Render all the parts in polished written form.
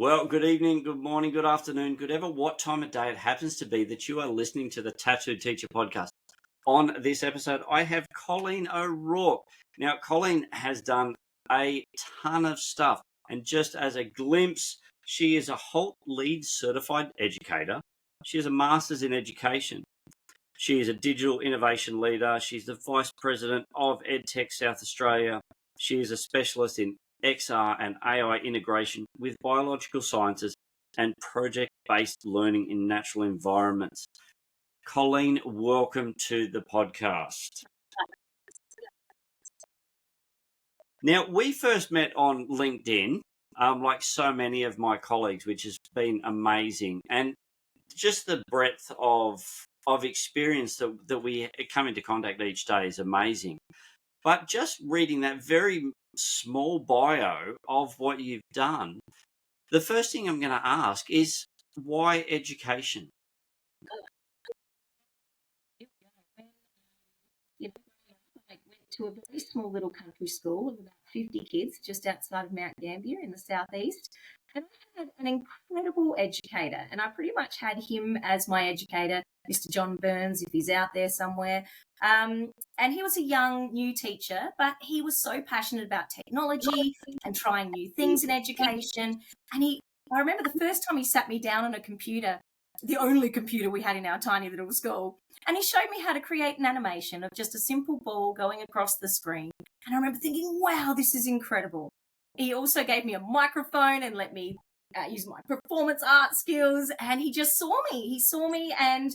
Well, good evening, good morning, good afternoon, good ever what time of day it happens to be that you are listening to the Tattoo Teacher podcast. On this episode, I have Colleen O'Rourke. Now, Colleen has done a ton of stuff, and just as a glimpse, she is a Holt Lead certified educator. She has a master's in education. She is a digital innovation leader. She's the vice president of EdTech South Australia. She is a specialist in XR and AI integration with biological sciences and project-based learning in natural environments. Colleen, welcome to the podcast. Now, we first met on LinkedIn, like so many of my colleagues, which has been amazing. And just the breadth of experience that we come into contact each day is amazing. But just reading that very small bio of what you've done, the first thing I'm going to ask is why education? I went to a very small little country school of about 50 kids just outside of Mount Gambier in the southeast. And I had an incredible educator, and I pretty much had him as my educator, Mr. John Burns, if he's out there somewhere. And he was a young, new teacher, but he was so passionate about technology and trying new things in education. And I remember the first time he sat me down on a computer, the only computer we had in our tiny little school. And he showed me how to create an animation of just a simple ball going across the screen. And I remember thinking, wow, this is incredible. He also gave me a microphone and let me use my performance art skills. And he just saw me. He saw me and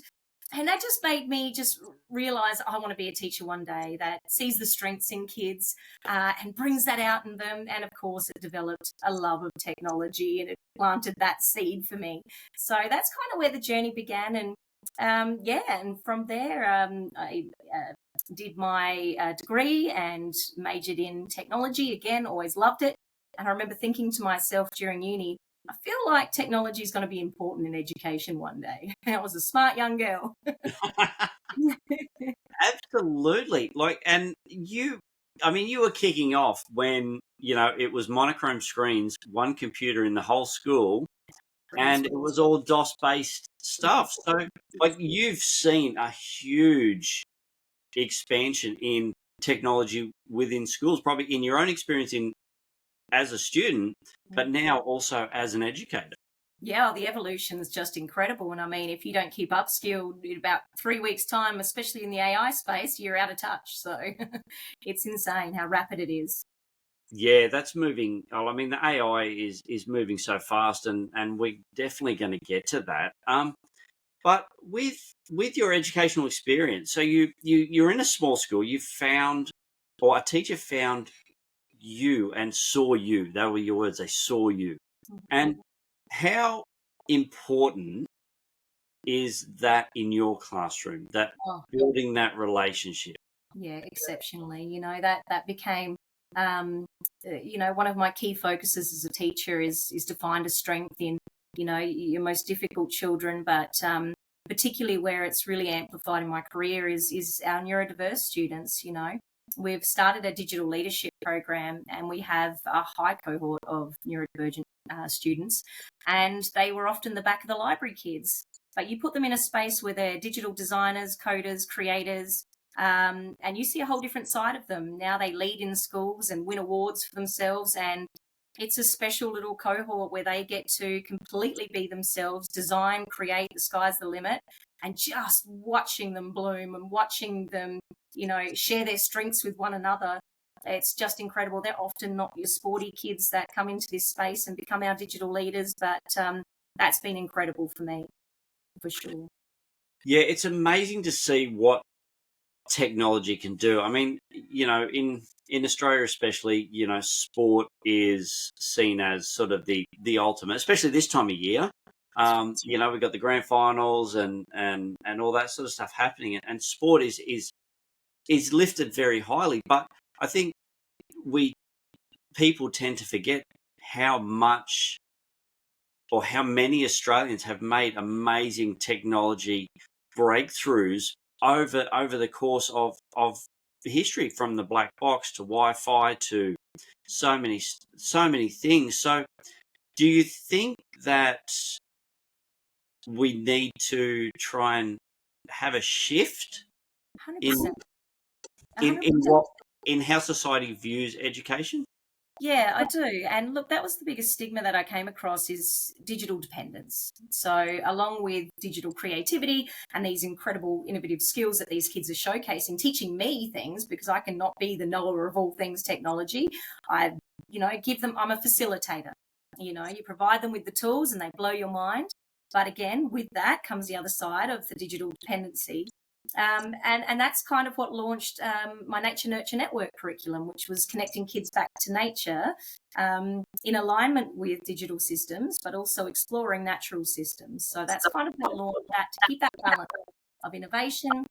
that just made me just realize I want to be a teacher one day that sees the strengths in kids and brings that out in them. And of course, it developed a love of technology and it planted that seed for me. So that's kind of where the journey began. And and from there, I did my degree and majored in technology. Again, always loved it. And I remember thinking to myself during uni, I feel like technology is going to be important in education one day. I was a smart young girl. Absolutely. You were kicking off when, it was monochrome screens, one computer in the whole school, and it was all DOS-based stuff. So, you've seen a huge expansion in technology within schools, probably in your own experience as a student, but now also as an educator. Yeah, the evolution is just incredible. And I mean, if you don't keep upskilled in about 3 weeks' time, especially in the AI space, you're out of touch. So it's insane how rapid it is. Yeah, that's moving. Oh, I mean, the AI is moving so fast, and we're definitely going to get to that. But with your educational experience, so you're in a small school. You found, or a teacher found you and saw you. That were your words. They saw you. And how important is that in your classroom? That building that relationship. Yeah, exceptionally. That became one of my key focuses as a teacher is to find a strength in, your most difficult children, but particularly where it's really amplified in my career is our neurodiverse students. We've started a digital leadership program and we have a high cohort of neurodivergent students, and they were often the back of the library kids. But you put them in a space where they're digital designers, coders, creators, and you see a whole different side of them. Now they lead in schools and win awards for themselves, and it's a special little cohort where they get to completely be themselves, design, create, the sky's the limit, and just watching them bloom and watching them, share their strengths with one another. It's just incredible. They're often not your sporty kids that come into this space and become our digital leaders, but that's been incredible for me, for sure. Yeah, it's amazing to see what technology can do. I mean, in Australia especially, sport is seen as sort of the ultimate, especially this time of year. We've got the grand finals and all that sort of stuff happening, and sport is lifted very highly. But I think people tend to forget how much or how many Australians have made amazing technology breakthroughs over the course of history, from the black box to Wi-Fi to so many things. So Do you think that we need to try and have a shift in 100%. in 100%. in what in how society views education? Yeah, I do. And look, that was the biggest stigma that I came across is digital dependence. So, along with digital creativity and these incredible innovative skills that these kids are showcasing, teaching me things because I cannot be the knower of all things technology. I, give them, I'm a facilitator. You provide them with the tools and they blow your mind. But again, with that comes the other side of the digital dependency. And that's kind of what launched my Nature Nurture Network curriculum, which was connecting kids back to nature in alignment with digital systems, but also exploring natural systems. So that's kind of what launched that to keep that balance of innovation,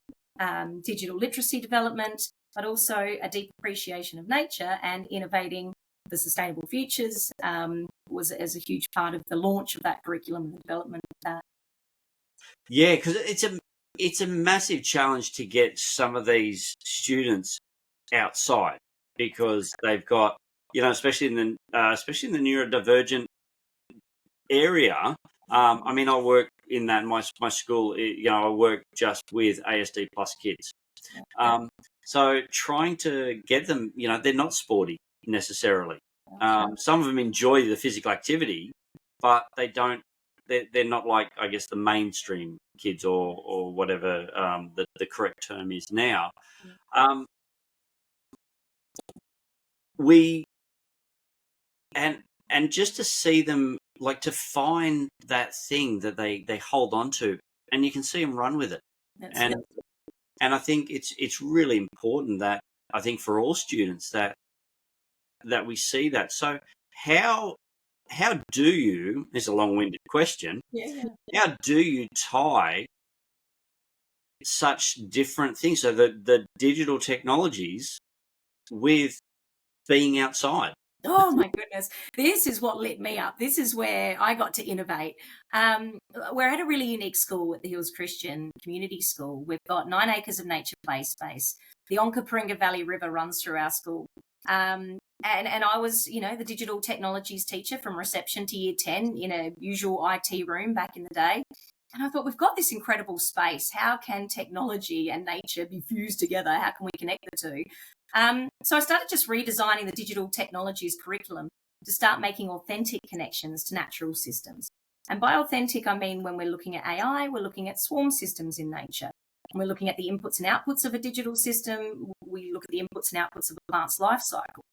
digital literacy development, but also a deep appreciation of nature and innovating the sustainable futures was as a huge part of the launch of that curriculum and the development of that. Yeah, because it's a massive challenge to get some of these students outside because they've got, especially in the neurodivergent area. I mean, I work in that my school. I work just with ASD plus kids. So trying to get them, they're not sporty necessarily. Some of them enjoy the physical activity, but they don't. They're not like, I guess, the mainstream kids or whatever the correct term is now. We and just to see them, like, to find that thing that they hold on to, and you can see them run with it. And I think it's really important that, I think, for all students that we see that. So how do you, this is a long-winded question, how do you tie such different things, so the digital technologies, with being outside? Oh my goodness. This is what lit me up. This is where I got to innovate. We're at a really unique school at the Hills Christian Community School. We've got 9 acres of nature play space. The Onkaparinga Valley River runs through our school. And I was, the digital technologies teacher from reception to year 10 in a usual IT room back in the day. And I thought, we've got this incredible space. How can technology and nature be fused together? How can we connect the two? So I started just redesigning the digital technologies curriculum to start making authentic connections to natural systems. And by authentic, I mean when we're looking at AI, we're looking at swarm systems in nature. And we're looking at the inputs and outputs of a digital system. We look at the inputs and outputs of a plant's life cycle.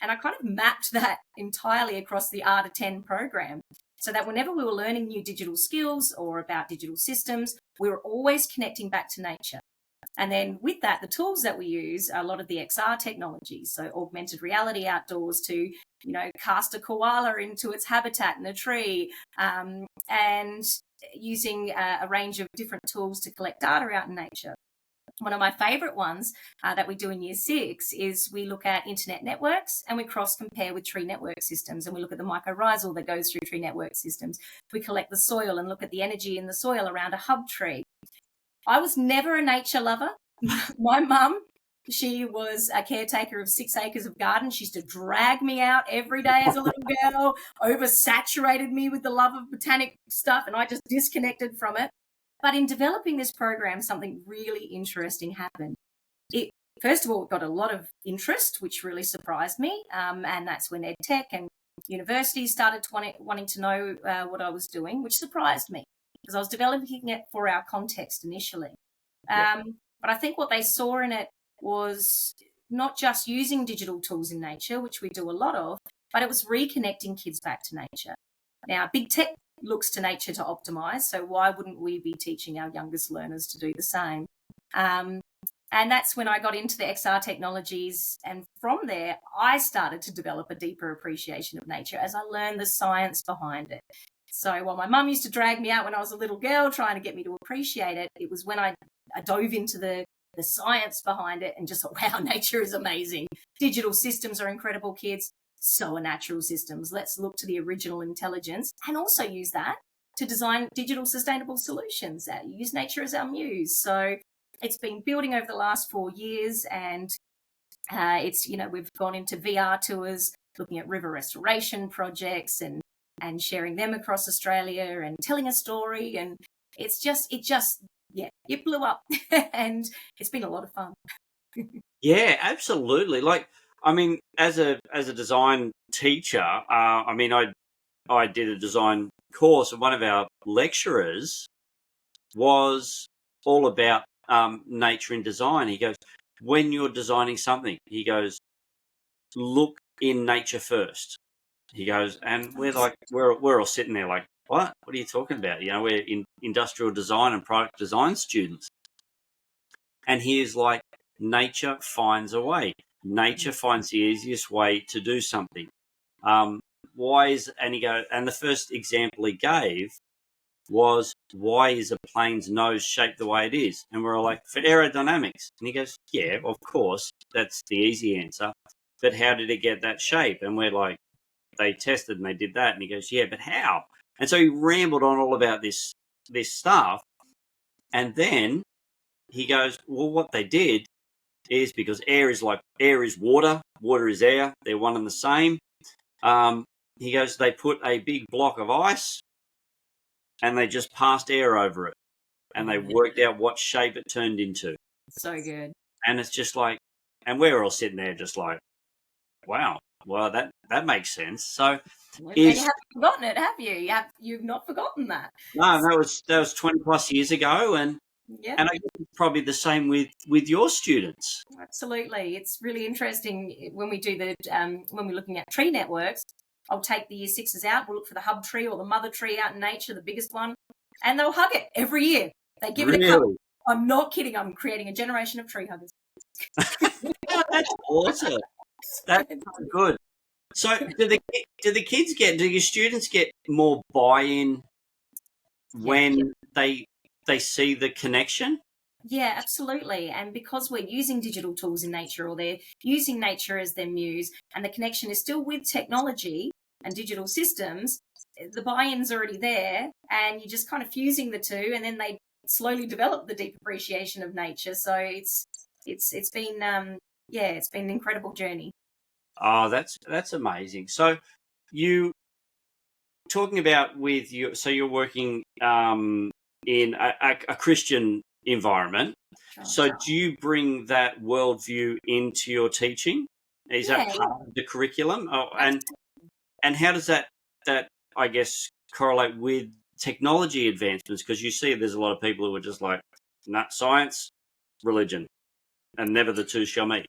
And I kind of mapped that entirely across the R to 10 program, so that whenever we were learning new digital skills or about digital systems, we were always connecting back to nature. And then with that, the tools that we use are a lot of the XR technologies, so augmented reality outdoors to, cast a koala into its habitat in a tree, and using a range of different tools to collect data out in nature. One of my favourite ones that we do in year 6 is we look at internet networks and we cross-compare with tree network systems, and we look at the mycorrhizal that goes through tree network systems. We collect the soil and look at the energy in the soil around a hub tree. I was never a nature lover. My mum, she was a caretaker of 6 acres of garden. She used to drag me out every day as a little girl, oversaturated me with the love of botanic stuff, and I just disconnected from it. But in developing this program, something really interesting happened. First of all, it got a lot of interest, which really surprised me, and that's when EdTech and universities started wanting to know what I was doing, which surprised me because I was developing it for our context initially. But I think what they saw in it was not just using digital tools in nature, which we do a lot of, but it was reconnecting kids back to nature. Now, big tech looks to nature to optimize, so why wouldn't we be teaching our youngest learners to do the same? And that's when I got into the XR technologies, and from there I started to develop a deeper appreciation of nature as I learned the science behind it. So while my mum used to drag me out when I was a little girl trying to get me to appreciate it, it was when I dove into the science behind it and just thought, wow, nature is amazing. Digital systems are incredible, kids. So are natural systems. Let's look to the original intelligence and also use that to design digital sustainable solutions. Use nature as our muse. So it's been building over the last 4 years, and we've gone into VR tours, looking at river restoration projects and and sharing them across Australia and telling a story. And it blew up and it's been a lot of fun. Yeah, absolutely. Like, I mean, as a design teacher, I did a design course, and one of our lecturers was all about nature in design. He goes, when you're designing something, he goes, look in nature first. He goes, and we're all sitting there like, what? What are you talking about? You know, we're in industrial design and product design students. And he's like, nature finds a way. Nature finds the easiest way to do something. And the first example he gave was, why is a plane's nose shaped the way it is? And we're all like, for aerodynamics. And he goes, yeah, of course, that's the easy answer. But how did it get that shape? And we're like, they tested and they did that. And he goes, yeah, but how? And so he rambled on all about this stuff. And then he goes, well, what they did is, because air is water, water is air, they're one and the same. He goes, they put a big block of ice and they just passed air over it, and they worked out what shape it turned into. So good. And it's just like, and we're all sitting there just like, wow, well, that makes sense. So, and you haven't forgotten it, have you? You've not forgotten that. No, that was 20 plus years ago, and I guess it's probably the same with your students. Absolutely, it's really interesting when we do when we're looking at tree networks. I'll take the year sixes out. We'll look for the hub tree or the mother tree out in nature, the biggest one, and they'll hug it every year. They give it a cuddle. I'm not kidding. I'm creating a generation of tree huggers. That's awesome. That's good. So, do your students get more buy-in when they see the connection? Yeah, absolutely. And because we're using digital tools in nature, or they're using nature as their muse, and the connection is still with technology and digital systems, the buy-in's already there, and you're just kind of fusing the two, and then they slowly develop the deep appreciation of nature. So it's been it's been an incredible journey. Oh, that's amazing. So you talking about with you, so you're working in a Christian environment. So do you bring that worldview into your teaching? Is that part of the curriculum? Oh, and how does that I guess correlate with technology advancements? Because you see there's a lot of people who are just like, nah, science, religion, and never the two shall meet.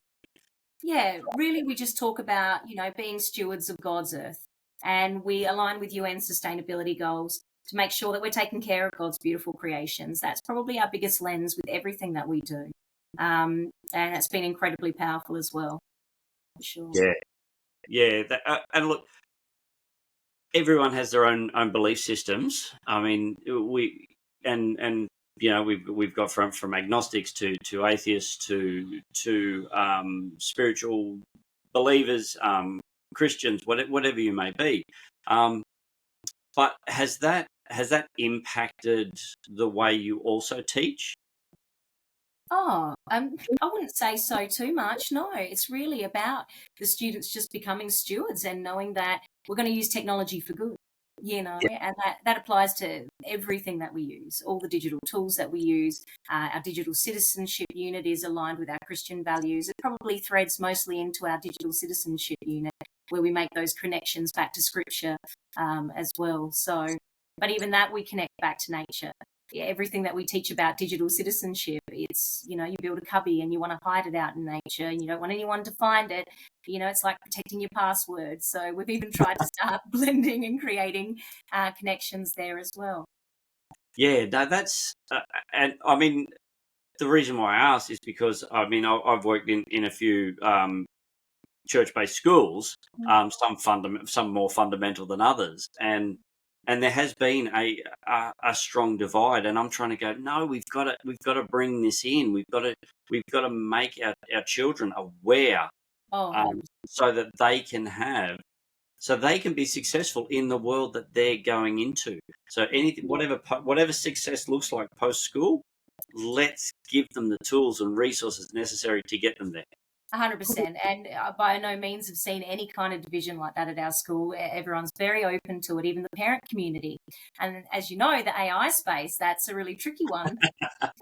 Yeah, really, we just talk about, being stewards of God's earth, and we align with UN sustainability goals to make sure that we're taking care of God's beautiful creations. That's probably our biggest lens with everything that we do. And it's been incredibly powerful as well, for sure. Yeah. And look, everyone has their own belief systems. I mean, we've got from agnostics to atheists to spiritual believers, Christians, whatever you may be. But has that impacted the way you also teach? Oh, I wouldn't say so too much. No, it's really about the students just becoming stewards and knowing that we're going to use technology for good, and that applies to everything that we use, all the digital tools that we use. Our digital citizenship unit is aligned with our Christian values. It probably threads mostly into our digital citizenship unit, where we make those connections back to scripture as well. So, but even that, we connect back to nature. Yeah, everything that we teach about digital citizenship, it's, you build a cubby and you want to hide it out in nature and you don't want anyone to find it. It's like protecting your password. So we've even tried to start blending and creating connections there as well. Yeah, no, that's, and I mean, the reason why I asked is because, I mean, I've worked in a few church-based schools, some more fundamental than others, and there has been a strong divide, and I'm trying to go, no, we've got to bring this in. We've got to make our children aware, so that they can be successful in the world that they're going into. So anything, whatever success looks like post school, let's give them the tools and resources necessary to get them there. 100%. And by no means have seen any kind of division like that at our school. Everyone's very open to it, even the parent community. And as you know, the AI space, that's a really tricky one.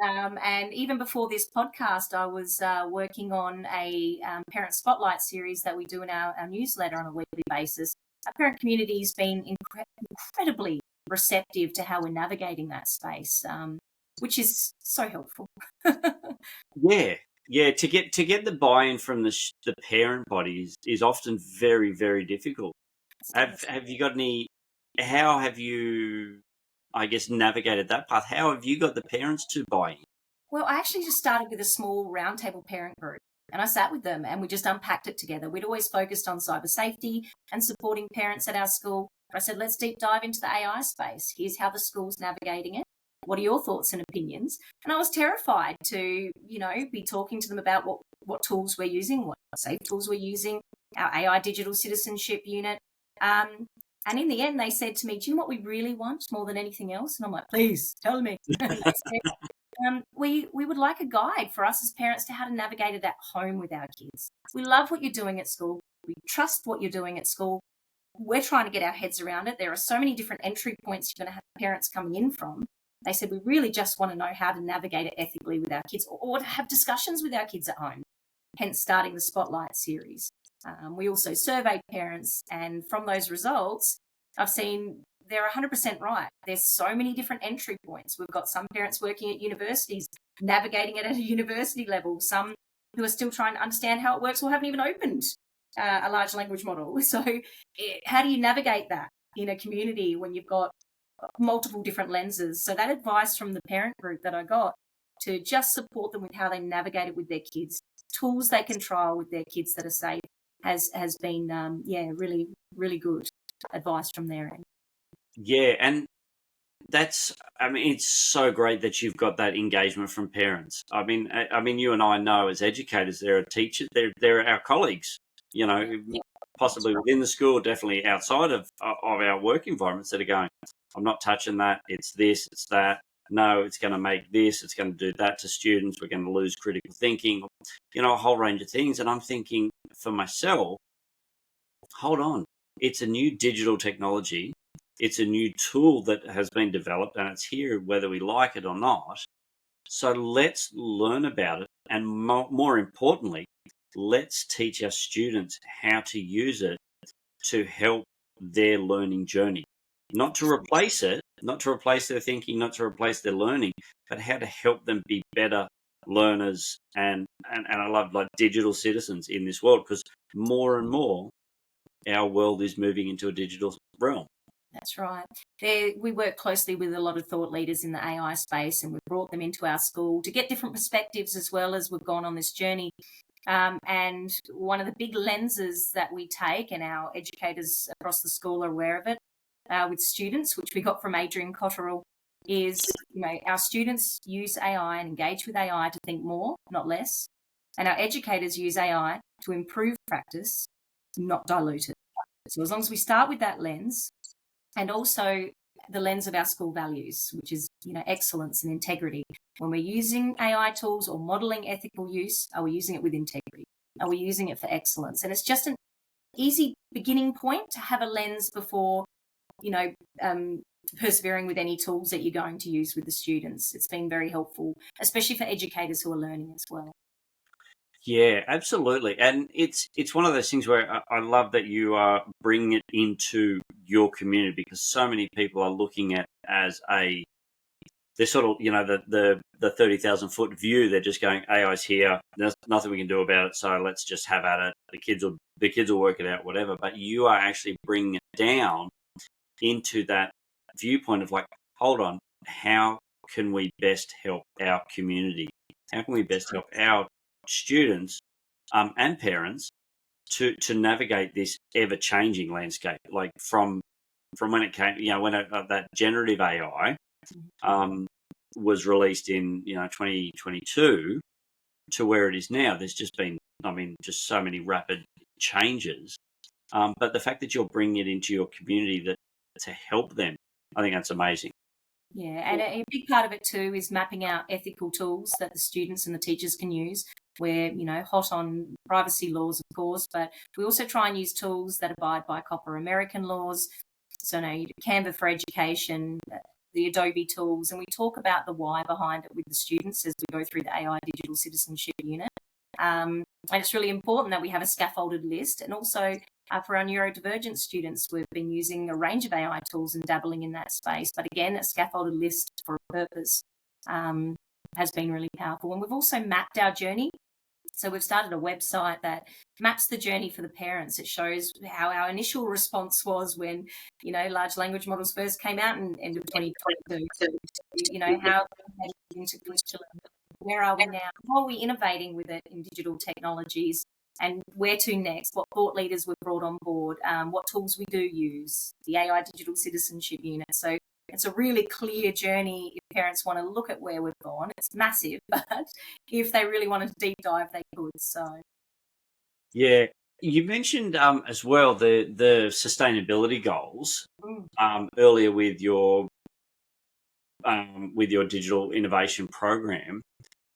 And even before this podcast, I was working on a parent spotlight series that we do in our newsletter on a weekly basis. Our parent community has been incredibly receptive to how we're navigating that space, which is so helpful. Yeah, to get the buy-in from the parent body is often very, very difficult. Have you got any? How have you, I guess, navigated that path? How have you got the parents to buy in? Well, I actually just started with a small roundtable parent group, and I sat with them and we just unpacked it together. We'd always focused on cyber safety and supporting parents at our school. I said, let's deep dive into the AI space. Here's how the school's navigating it. What are your thoughts and opinions? And I was terrified to, be talking to them about what tools we're using, what safe tools we're using, our AI digital citizenship unit. And in the end, they said to me, do you know what we really want more than anything else? And I'm like, please tell me. We would like a guide for us as parents to how to navigate it at home with our kids. We love what you're doing at school. We trust what you're doing at school. We're trying to get our heads around it. There are so many different entry points you're going to have parents coming in from. They said, we really just want to know how to navigate it ethically with our kids or to have discussions with our kids at home, hence starting the Spotlight series. We also surveyed parents, and from those results, I've seen they're 100% right. There's so many different entry points. We've got some parents working at universities, navigating it at a university level, some who are still trying to understand how it works or haven't even opened a large language model. So how do you navigate that in a community when you've got multiple different lenses? So that advice from the parent group that I got to just support them with how they navigate it with their kids, tools they can trial with their kids that are safe, has been, really, really good advice from their end. Yeah, and it's so great that you've got that engagement from parents. I mean, you and I know as educators, there are teachers, they're our colleagues, possibly within the school, definitely outside of our work environments that are going, I'm not touching that. It's this, it's that. No, it's going to make this, it's going to do that to students. We're going to lose critical thinking, a whole range of things. And I'm thinking for myself, hold on, it's a new digital technology. It's a new tool that has been developed and it's here whether we like it or not. So let's learn about it. And more importantly, let's teach our students how to use it to help their learning journey. Not to replace it, not to replace their thinking, not to replace their learning, but how to help them be better learners and I love like digital citizens in this world, because more and more our world is moving into a digital realm. That's right. We work closely with a lot of thought leaders in the AI space, and we've brought them into our school to get different perspectives as well as we've gone on this journey. And one of the big lenses that we take, and our educators across the school are aware of it, with students, which we got from Adrian Cotterill, is, our students use AI and engage with AI to think more, not less. And our educators use AI to improve practice, not dilute it. So as long as we start with that lens, and also the lens of our school values, which is, excellence and integrity. When we're using AI tools or modeling ethical use, are we using it with integrity? Are we using it for excellence? And it's just an easy beginning point to have a lens before, persevering with any tools that you're going to use with the students. It's been very helpful, especially for educators who are learning as well. Yeah, absolutely. And it's one of those things where I love that you are bringing it into your community, because so many people are looking at as they're sort of, the 30,000 foot view. They're just going, AI's here. There's nothing we can do about it. So let's just have at it. The kids will work it out, whatever. But you are actually bringing it down into that viewpoint of like, hold on, how can we best help our community? How can we best help our students and parents to navigate this ever-changing landscape? Like from when it came, when that generative AI was released in 2022 to where it is now, there's just been, just so many rapid changes. But the fact that you're bringing it into your community to help them, I think that's amazing. Yeah, and a big part of it too is mapping out ethical tools that the students and the teachers can use. We're, hot on privacy laws, of course, but we also try and use tools that abide by copper American laws. So, Canva for Education, the Adobe tools, and we talk about the why behind it with the students as we go through the AI Digital Citizenship Unit. And it's really important that we have a scaffolded list. And also for our neurodivergent students, we've been using a range of AI tools and dabbling in that space. But again, a scaffolded list for a purpose has been really powerful. And we've also mapped our journey. So we've started a website that maps the journey for the parents. It shows how our initial response was when, large language models first came out in end of 2022. How into curriculum. Where are we now? How are we innovating with it in digital technologies? And where to next? What thought leaders we've brought on board? What tools we do use? The AI Digital Citizenship Unit. So it's a really clear journey if parents want to look at where we've gone. It's massive, but if they really want to deep dive, they could. So, yeah, you mentioned as well the sustainability goals earlier with your digital innovation program.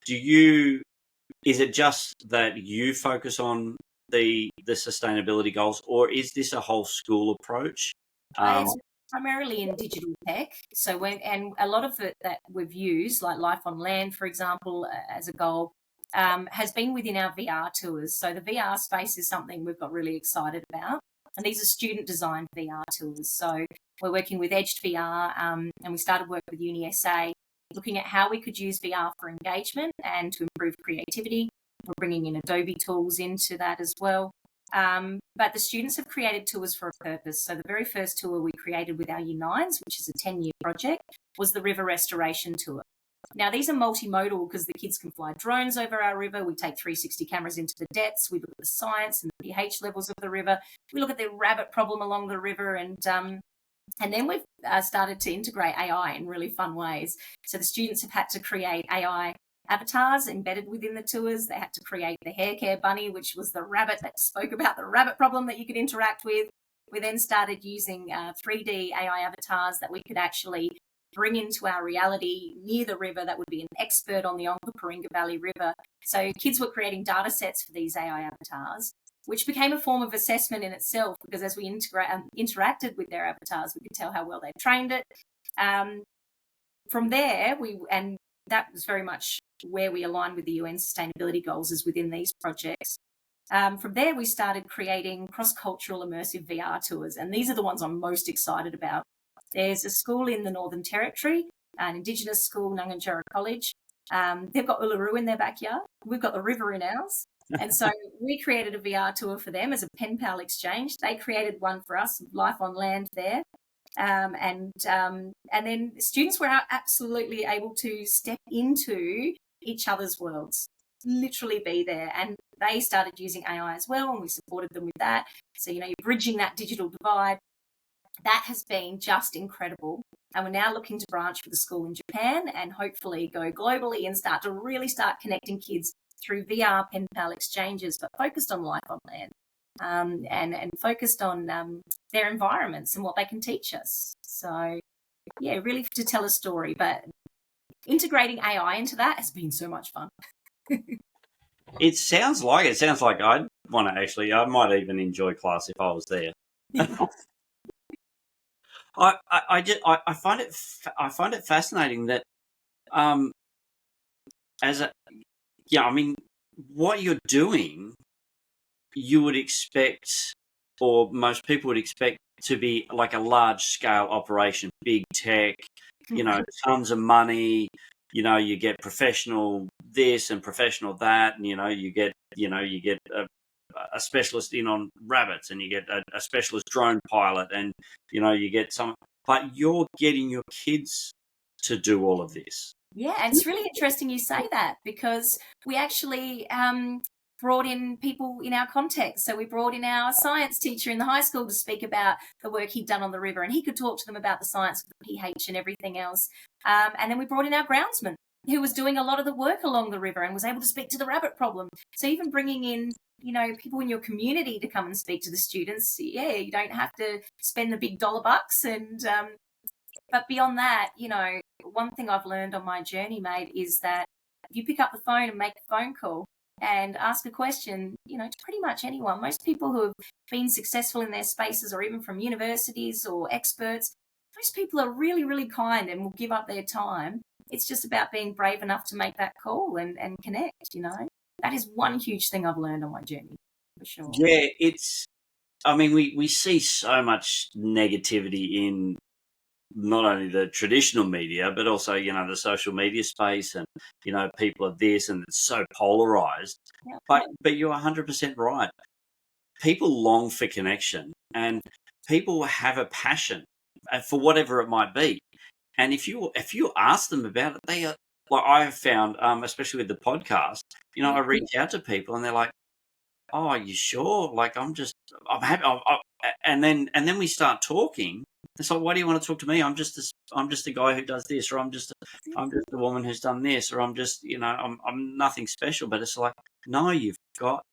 Is it just that you focus on the sustainability goals, or is this a whole school approach? It's primarily in digital tech. So and a lot of it that we've used, like Life on Land, for example, as a goal, has been within our VR tours. So the VR space is something we've got really excited about. And these are student-designed VR tours. So we're working with Edged VR, and we started work with UniSA, looking at how we could use VR for engagement and to improve creativity. We're bringing in Adobe tools into that as well. But the students have created tours for a purpose. So the very first tour we created with our Year 9s, which is a 10-year project, was the river restoration tour. Now, these are multimodal because the kids can fly drones over our river. We take 360 cameras into the depths. We look at the science and the pH levels of the river. We look at the rabbit problem along the river, and then we've started to integrate AI in really fun ways. So the students have had to create AI avatars embedded within the tours. They had to create the hair care bunny, which was the rabbit that spoke about the rabbit problem that you could interact with. We then started using 3D AI avatars that we could actually bring into our reality near the river that would be an expert on the Onkaparinga Valley River. So kids were creating data sets for these AI avatars, which became a form of assessment in itself, because as we interacted with their avatars, we could tell how well they trained it. From there, and that was very much where we align with the UN sustainability goals, is within these projects. From there, we started creating cross-cultural immersive VR tours, and these are the ones I'm most excited about. There's a school in the Northern Territory, an Indigenous school, Ngunjara College. They've got Uluru in their backyard. We've got the river in ours. And so we created a VR tour for them as a pen pal exchange. They created one for us, Life on Land there. And then students were absolutely able to step into each other's worlds, literally be there. And they started using AI as well, and we supported them with that. So, you're bridging that digital divide. That has been just incredible. And we're now looking to branch with the school in Japan and hopefully go globally and start connecting kids through VR pen pal exchanges, but focused on Life on Land. And focused on their environments and what they can teach us. So, yeah, really to tell a story. But integrating AI into that has been so much fun. It sounds like I'd want to I might even enjoy class if I was there. I find it fascinating that what you're doing, you would expect, or most people would expect, to be like a large scale operation, big tech, tons of money, you get professional this and professional that, and you get a specialist in on rabbits, and you get a specialist drone pilot, and you get some, but you're getting your kids to do all of this. Yeah, and it's really interesting you say that, because we actually brought in people in our context. So we brought in our science teacher in the high school to speak about the work he'd done on the river, and he could talk to them about the science of the pH and everything else. And then we brought in our groundsman, who was doing a lot of the work along the river and was able to speak to the rabbit problem. So even bringing in, people in your community to come and speak to the students, you don't have to spend the big dollar bucks. And but beyond that, one thing I've learned on my journey, mate, is that if you pick up the phone and make a phone call, and ask a question, to pretty much anyone. Most people who have been successful in their spaces, or even from universities or experts, most people are really, really kind and will give up their time. It's just about being brave enough to make that call and connect. That is one huge thing I've learned on my journey, for sure. Yeah, we see so much negativity in not only the traditional media, but also, the social media space, and, people are this, and it's so polarized. Yeah. But you're 100% right. People long for connection, and people have a passion for whatever it might be. And if you ask them about it, they are, like I have found, especially with the podcast, I reach out to people and they're like, "Oh, are you sure? Like, I'm happy." And then we start talking. It's like, "Why do you want to talk to me? I'm just a guy who does this, or I'm just a woman who's done this, or I'm just, I'm nothing special." But it's like, no, you've got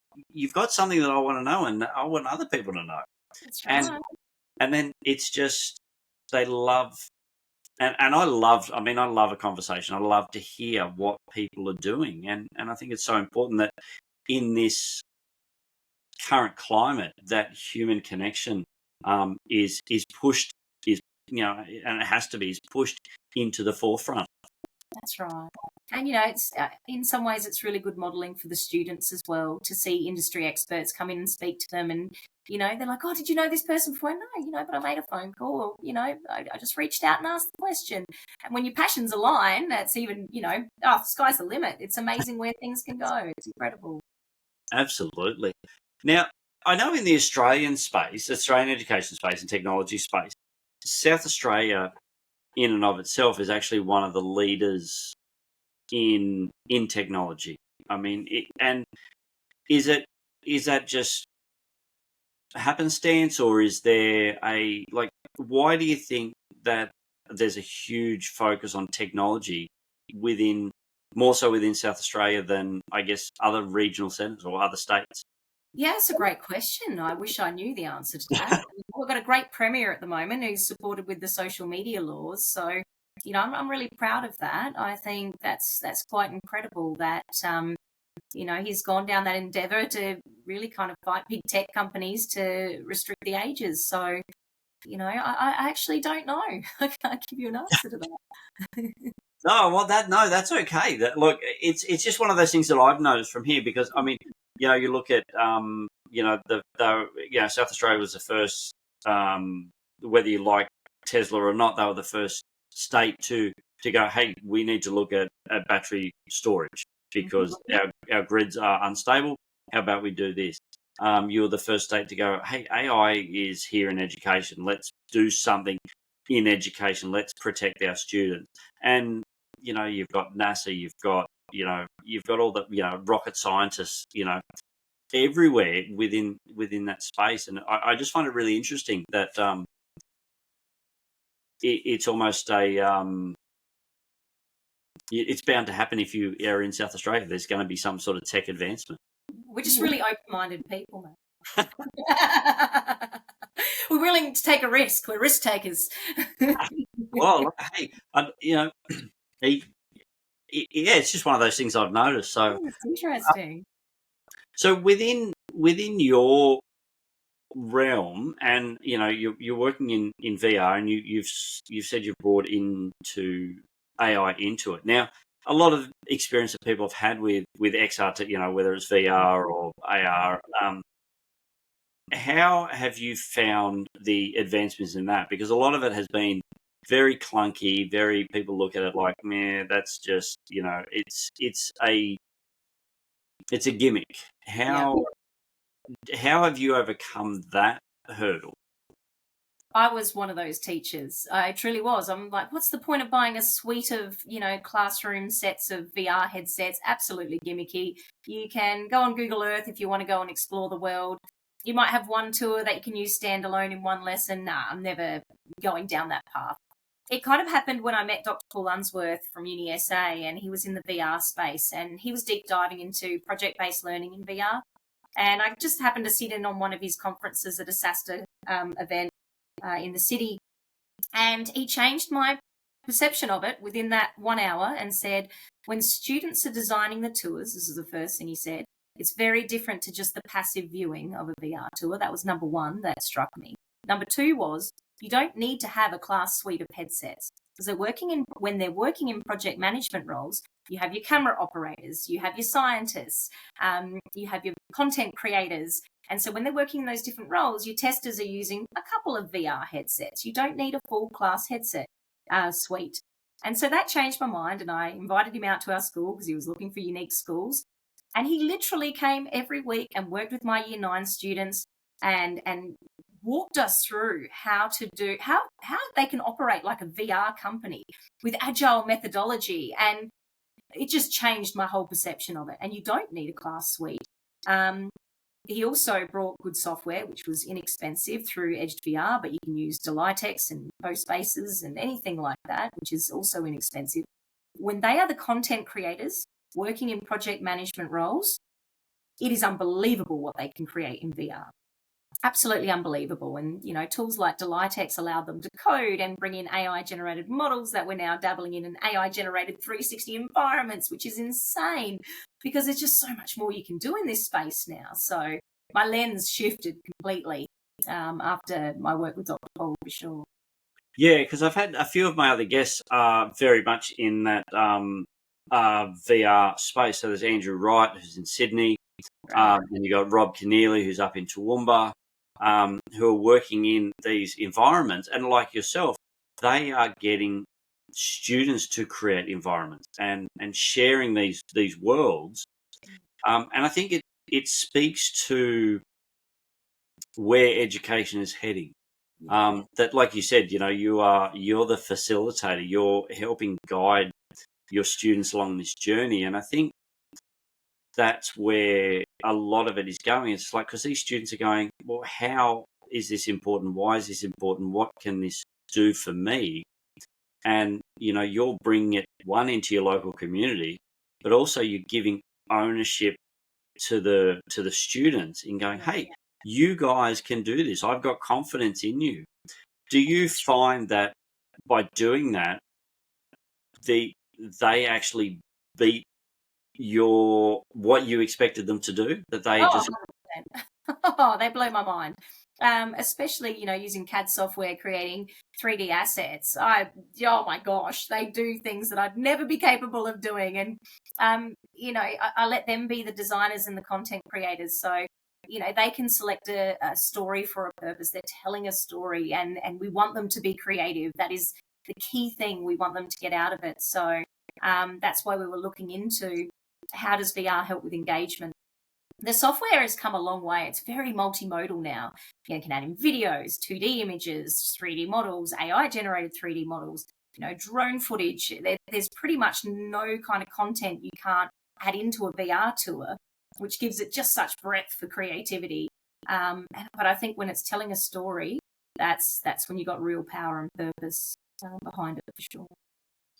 something that I want to know, and I want other people to know. That's And right. and then it's just, they love. And I love a conversation. I love to hear what people are doing, and I think it's so important that in this current climate, that human connection is pushed, and it has to be, is pushed into the forefront. That's right. And, it's in some ways it's really good modelling for the students as well, to see industry experts come in and speak to them, and they're like, "Oh, did you know this person before?" "No, but I made a phone call, or I just reached out and asked the question." And when your passions align, that's even, sky's the limit. It's amazing where things can go. It's incredible. Absolutely. Now, I know in the Australian education space and technology space, South Australia in and of itself is actually one of the leaders in technology. And is that just happenstance, or is there why do you think that there's a huge focus on technology more so within South Australia than, I guess, other regional centres or other states? Yeah, it's a great question. I wish I knew the answer to that. We've got a great premier at the moment who's supported with the social media laws. So, I'm really proud of that. I think that's quite incredible that, he's gone down that endeavour to really kind of fight big tech companies to restrict the ages. So, I actually don't know. I can't give you an answer to that. No, well, that's okay. Look, it's just one of those things that I've noticed from here, because you look at South Australia was the first, whether you like Tesla or not, they were the first state to go, "Hey, we need to look at battery storage because our grids are unstable. How about we do this?" You're the first state to go, "Hey, AI is here in education. Let's do something in education. Let's protect our students." And you've got NASA, you've got all the rocket scientists, everywhere within that space. And I just find it really interesting that it's almost it's bound to happen if you are in South Australia. There's going to be some sort of tech advancement. We're just really open-minded people, mate. We're willing to take a risk. We're risk takers. Well, hey, it's just one of those things I've noticed. So it's interesting. So within your realm, and you're working in VR, and you've said you've brought into AI into it. Now, a lot of experience that people have had with XR, whether it's VR or AR, how have you found the advancements in that? Because a lot of it has been very clunky. People look at it like, "Meh, that's just it's a gimmick." How have you overcome that hurdle? I was one of those teachers. I truly was. I'm like, what's the point of buying a suite of, classroom sets of VR headsets? Absolutely gimmicky. You can go on Google Earth if you want to go and explore the world. You might have one tour that you can use standalone in one lesson. Nah, I'm never going down that path. It kind of happened when I met Dr. Paul Unsworth from Uni SA, and he was in the VR space, and he was deep diving into project-based learning in VR. And I just happened to sit in on one of his conferences at a SASTA event in the city. And he changed my perception of it within that 1 hour and said, when students are designing the tours, this is the first thing he said, It's very different to just the passive viewing of a VR tour. That was number one that struck me. Number two was you don't need to have a class suite of headsets. Because when they're working in project management roles, you have your camera operators, you have your scientists, you have your content creators. And so when they're working in those different roles, your testers are using a couple of VR headsets. You don't need a full class headset suite. And so that changed my mind, and I invited him out to our school because he was looking for unique schools. And he literally came every week and worked with my Year 9 students and walked us through how they can operate like a VR company with agile methodology. And it just changed my whole perception of it. And you don't need a class suite. He also brought good software, which was inexpensive through Edged VR, but you can use Delitex and Postbases and anything like that, which is also inexpensive. When they are the content creators working in project management roles, it is unbelievable what they can create in VR. Absolutely unbelievable. And, tools like Delitex allowed them to code and bring in AI-generated models that we're now dabbling in, and AI-generated 360 environments, which is insane because there's just so much more you can do in this space now. So my lens shifted completely after my work with Dr. Paul, for sure. Yeah, because I've had a few of my other guests are very much in that VR space. So there's Andrew Wright, who's in Sydney. And you got Rob Keneally, who's up in Toowoomba, who are working in these environments. And like yourself, they are getting students to create environments and sharing these worlds. And I think it speaks to where education is heading. That, like you said, you're the facilitator. You're helping guide your students along this journey. And I think that's where a lot of it is going. It's like, because these students are going, well, how is this important? Why is this important? What can this do for me? And, you're bringing it, one, into your local community, but also you're giving ownership to the students in going, hey, you guys can do this. I've got confidence in you. Do you find that by doing that, they actually beat what you expected them to do? That they just 100%. They blow my mind. Especially, using CAD software, creating 3D assets. Oh my gosh, they do things that I'd never be capable of doing. And, I let them be the designers and the content creators. So, they can select a story for a purpose. They're telling a story, and we want them to be creative. That is the key thing we want them to get out of it. So that's why we were looking into how does VR help with engagement. The software has come a long way. It's very multimodal now. You can add in videos, 2D images, 3D models, AI-generated 3D models, drone footage. There's pretty much no kind of content you can't add into a VR tour, which gives it just such breadth for creativity. But I think when it's telling a story, that's when you got real power and purpose behind it, for sure.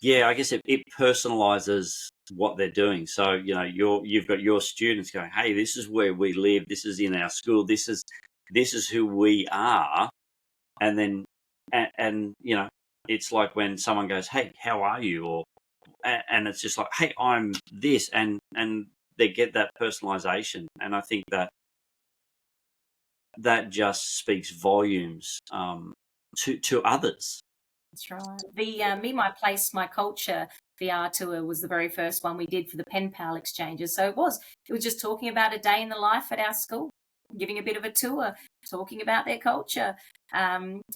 Yeah, I guess it personalizes what they're doing. So, you've got your students going, hey, this is where we live. This is in our school. This is who we are. And then, and it's like when someone goes, hey, how are you? And it's just like, hey, I'm this. And they get that personalization. And I think that just speaks volumes to others. That's right. The Me, My Place, My Culture VR tour was the very first one we did for the pen pal exchanges. So it was just talking about a day in the life at our school, giving a bit of a tour, talking about their culture,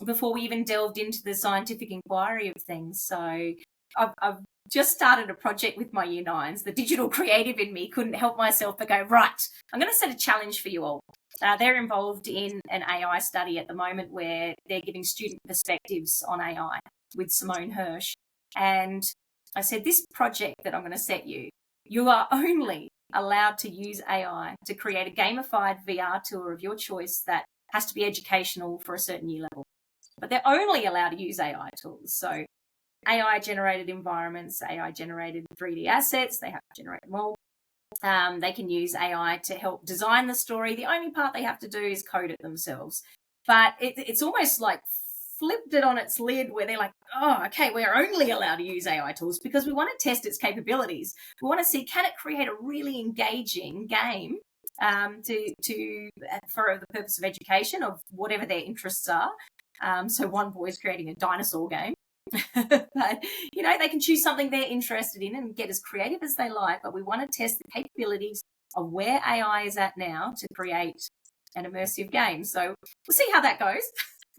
before we even delved into the scientific inquiry of things. So I've just started a project with my Year 9s. The digital creative in me couldn't help myself but go, right, I'm going to set a challenge for you all. They're involved in an AI study at the moment where they're giving student perspectives on AI with Simone Hirsch. And I said, this project that I'm going to set you are only allowed to use AI to create a gamified VR tour of your choice that has to be educational for a certain year level. But they're only allowed to use AI tools. So AI-generated environments, AI-generated 3D assets, they have to generate them all. They can use AI to help design the story. The only part they have to do is code it themselves. But it's almost like flipped it on its lid where they're like, oh, okay, we're only allowed to use AI tools because we want to test its capabilities. We want to see, can it create a really engaging game for the purpose of education of whatever their interests are. So one boy's creating a dinosaur game. But, they can choose something they're interested in and get as creative as they like, but we want to test the capabilities of where AI is at now to create an immersive game. So we'll see how that goes,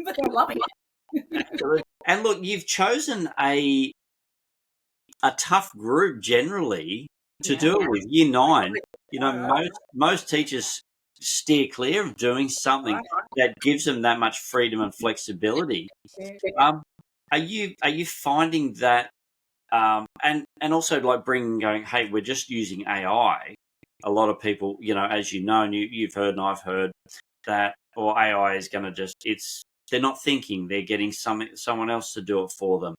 but they're loving it. Absolutely. And look, you've chosen a tough group generally to do it with. Year 9, most teachers steer clear of doing something that gives them that much freedom and flexibility. Are you finding that, and also like going, hey, we're just using AI? A lot of people, as you know, and you've heard and I've heard that, or AI is going to they're not thinking, they're getting someone else to do it for them.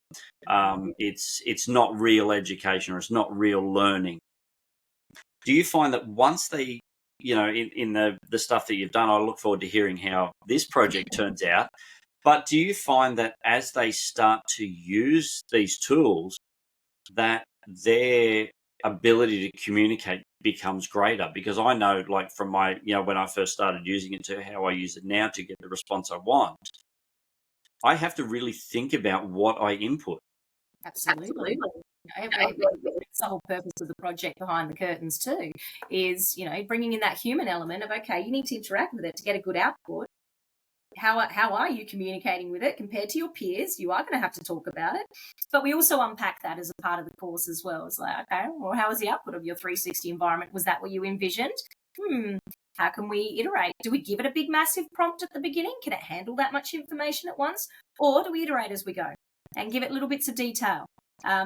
It's not real education, or it's not real learning. Do you find that once they, in the stuff that you've done, I look forward to hearing how this project turns out, but do you find that as they start to use these tools, that their ability to communicate becomes greater? Because I know, like from my, when I first started using it to how I use it now to get the response I want, I have to really think about what I input. Absolutely. That's the whole purpose of the project behind the curtains too, is, bringing in that human element of, okay, you need to interact with it to get a good output. How are you communicating with it compared to your peers? You are going to have to talk about it. But we also unpack that as a part of the course as well. It's like, okay, well, how was the output of your 360 environment? Was that what you envisioned? How can we iterate? Do we give it a big, massive prompt at the beginning? Can it handle that much information at once? Or do we iterate as we go and give it little bits of detail?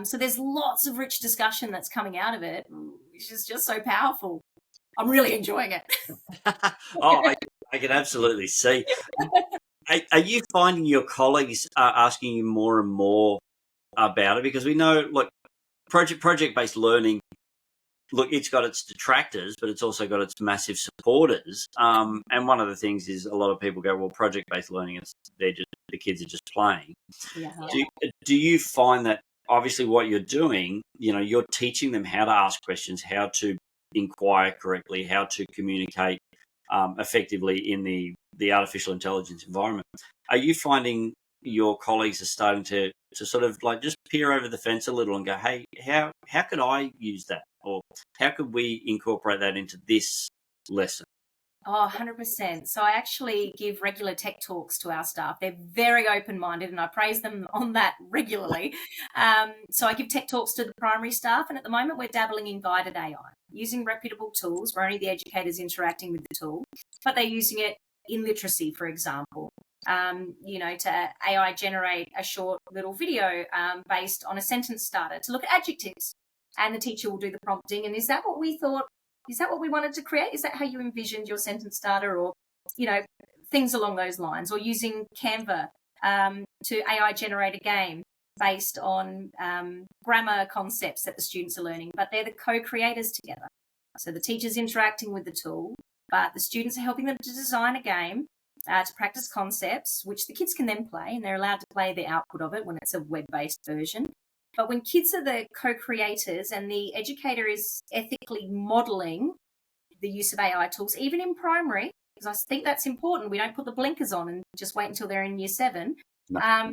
So there's lots of rich discussion that's coming out of it, which is just so powerful. I'm really enjoying it. I can absolutely see. Are you finding your colleagues are asking you more and more about it? Because we know, look, project-based learning, look, it's got its detractors, but it's also got its massive supporters. And one of the things is a lot of people go, well, project-based learning, the kids are just playing. Yeah. Do you find that obviously what you're doing, you're teaching them how to ask questions, how to inquire correctly, how to communicate effectively in the artificial intelligence environment? Are you finding your colleagues are starting to sort of like just peer over the fence a little and go, hey, how could I use that? Or how could we incorporate that into this lesson? Oh, 100%. So I actually give regular tech talks to our staff. They're very open-minded, and I praise them on that regularly. So I give tech talks to the primary staff, and at the moment we're dabbling in guided AI, using reputable tools where only the educator's interacting with the tool, but they're using it in literacy, for example. To AI generate a short little video based on a sentence starter to look at adjectives, and the teacher will do the prompting. And is that what we thought? Is that what we wanted to create? Is that how you envisioned your sentence starter? Or, things along those lines. Or using Canva to AI generate a game based on grammar concepts that the students are learning, but they're the co-creators together. So the teacher's interacting with the tool, but the students are helping them to design a game to practice concepts, which the kids can then play, and they're allowed to play the output of it when it's a web-based version. But when kids are the co-creators and the educator is ethically modelling the use of AI tools, even in primary, because I think that's important, we don't put the blinkers on and just wait until they're in year 7. No.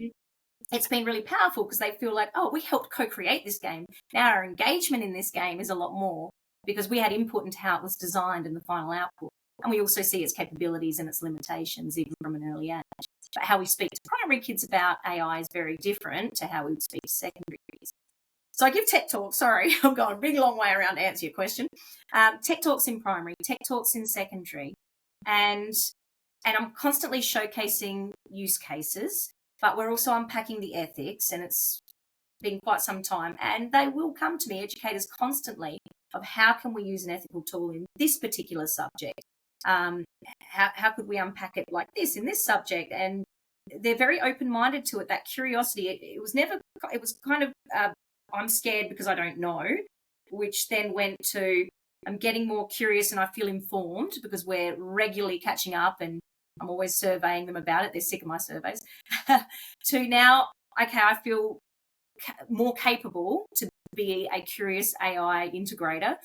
It's been really powerful because they feel like, oh, we helped co-create this game. Now our engagement in this game is a lot more because we had input into how it was designed and the final output. And we also see its capabilities and its limitations even from an early age. But how we speak to primary kids about AI is very different to how we would speak to secondary kids. So I give tech talks. Sorry, I'm going a big long way around to answer your question. Tech talks in primary, tech talks in secondary. And I'm constantly showcasing use cases, but we're also unpacking the ethics, and it's been quite some time. And they will come to me, educators, constantly, of how can we use an ethical tool in this particular subject? How could we unpack it like this in this subject? And they're very open-minded to it. That curiosity, it was kind of, I'm scared because I don't know, which then went to, I'm getting more curious and I feel informed because we're regularly catching up and I'm always surveying them about it. They're sick of my surveys. To now, okay, I feel more capable to be a curious AI integrator.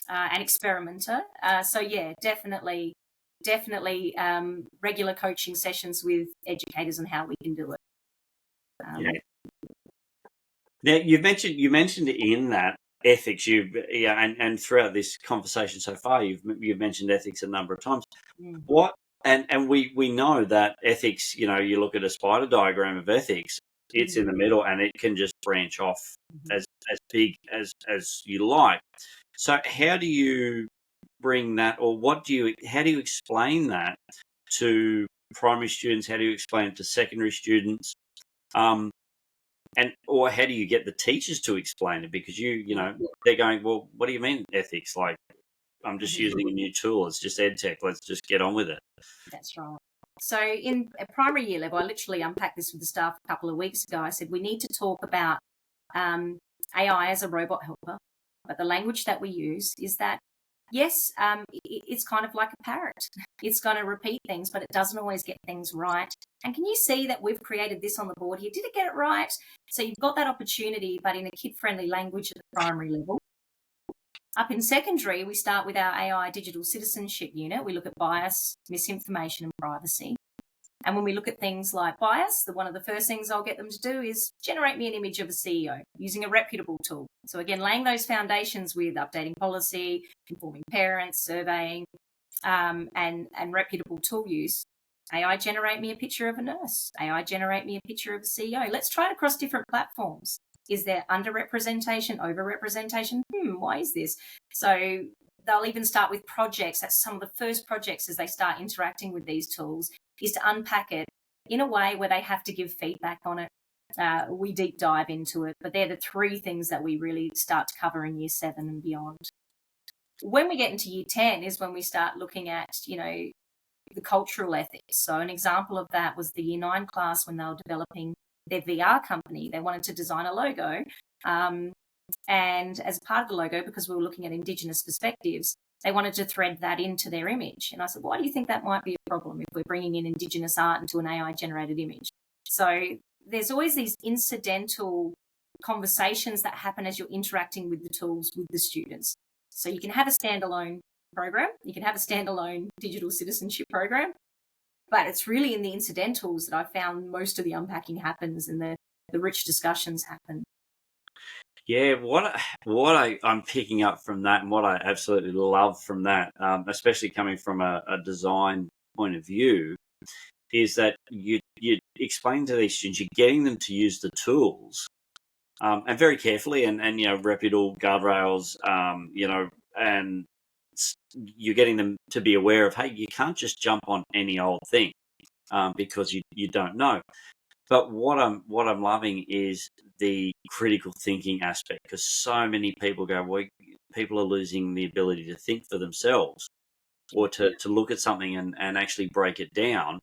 an experimenter. So yeah, definitely regular coaching sessions with educators on how we can do it. Yeah. Now you mentioned in that ethics. And throughout this conversation so far, you've mentioned ethics a number of times. What and we know that ethics. You look at a spider diagram of ethics. It's in the middle, and it can just branch off as big as you like. So how do you bring that, or how do you explain that to primary students? How do you explain it to secondary students? Or how do you get the teachers to explain it? Because they're going, well, what do you mean ethics? Like, I'm just using a new tool. It's just ed tech. Let's just get on with it. That's right. So in a primary year level, I literally unpacked this with the staff a couple of weeks ago. I said, we need to talk about AI as a robot helper, but the language that we use is that, yes, it's kind of like a parrot. It's going to repeat things, but it doesn't always get things right. And can you see that we've created this on the board here? Did it get it right? So you've got that opportunity, but in a kid-friendly language at the primary level. Up in secondary, we start with our AI digital citizenship unit. We look at bias, misinformation, and privacy. And when we look at things like bias, one of the first things I'll get them to do is generate me an image of a CEO using a reputable tool. So again, laying those foundations with updating policy, informing parents, surveying, and reputable tool use. AI generate me a picture of a nurse. AI generate me a picture of a CEO. Let's try it across different platforms. Is there underrepresentation, overrepresentation? Why is this? So they'll even start with projects. That's some of the first projects as they start interacting with these tools, is to unpack it in a way where they have to give feedback on it. We deep dive into it, but they're the three things that we really start to cover in year 7 and beyond. When we get into year 10 is when we start looking at, the cultural ethics. So an example of that was the year 9 class when they were developing their VR company. They wanted to design a logo. And as part of the logo, because we were looking at Indigenous perspectives, they wanted to thread that into their image. And I said, why do you think that might be a problem if we're bringing in Indigenous art into an AI-generated image? So there's always these incidental conversations that happen as you're interacting with the tools with the students. So you can have a standalone program, you can have a standalone digital citizenship program, but it's really in the incidentals that I found most of the unpacking happens and the rich discussions happen. Yeah, I'm picking up from that, and what I absolutely love from that, especially coming from a design point of view, is that you explain to these students, you're getting them to use the tools, and very carefully, and reputable guardrails, and you're getting them to be aware of, hey, you can't just jump on any old thing, because you don't know. But what I'm loving is the critical thinking aspect, because so many people go, well, people are losing the ability to think for themselves, or to look at something and actually break it down.